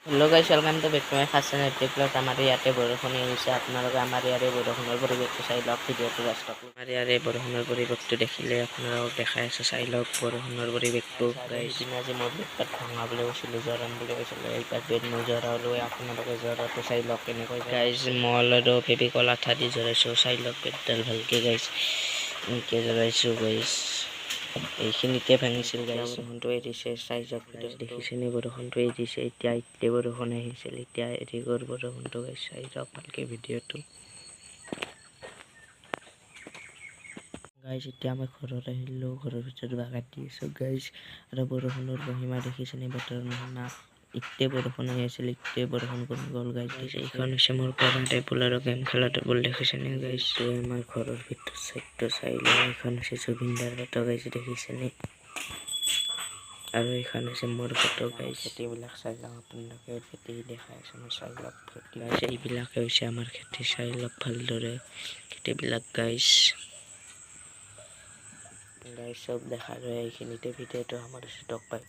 Hello' guys, welcome to back to my first channel টিকলত। আমাৰ ইয়াতে বৰষুণ আহিছে। আপোনালোকে আমাৰ ইয়াৰে বৰষুণৰ পৰিৱেশটো চাই লওক। ভিডিঅ'টো লাষ্টত আমাৰ ইয়াৰে বৰষুণৰ পৰিৱেশটো দেখিলে আপোনালোকক দেখাই আছোঁ, চাই লওক বৰষুণৰ পৰিৱেশটো। সিদিনা যে মই বেট ভঙা বুলি কৈছিলোঁ, জৰাম বুলি কৈছিলোঁ, এইবাৰ বেট মই জৰালোঁ। আপোনালোকে জৰাটো চাই লওক কেনেকৈ গাইছ। মল আৰু ফেভিকল আঠা দি জৰাইছোঁ, চাই লওক বেটডাল ভালকৈ গাইছ। এনেকৈ জৰাইছোঁ গাইছ। এইখিনিতে ভাঙিছিল গাইছ। বৰষুণটো এৰিছে, চাই যাওক গাইছ। দেখিছেনে বৰষুণটো এৰিছে। এতিয়া বৰষুণ আহিছিল, এতিয়া এৰি গ'ল বৰষুণটো গাইছ। চাই যাওক ভালকৈ ভিডিঅ'টো গাইছ। এতিয়া মই ঘৰত আহিলোঁ, ঘৰৰ ভিতৰত বাগাৰ দি আছোঁ গাইছ। আৰু বৰষুণৰ মহিমা দেখিছেনে, বতৰৰ মহিমা। এতিয়া বৰষুণ আহি আছিল, এতিয়া বৰষুণ কমি গ'ল গাইছ। এইখন হৈছে মোৰ পঢ়া টেবুল আৰু গেম খেলা টেবুল, দেখিছেনে গাইছ। আমাৰ ঘৰৰ ভিতৰত চাইডটো চাই লওঁ। এইখন হৈছে জুবিনদাৰ ফটো গাইছ, দেখিছেনে। আৰু এইখন হৈছে মোৰ ফটো গাইছ। খেতিবিলাক চাই লওক আপোনালোকে, খেতি দেখাই আছে মই, চাই লওক খেতি গাইছ। এইবিলাকে হৈছে আমাৰ খেতি, চাই লওক ভালদৰে খেতিবিলাক গাইছ। গাইছ চব দেখালোঁ এইখিনিতে, ভিডিঅ'টো আমাৰ ষ্টক পাই।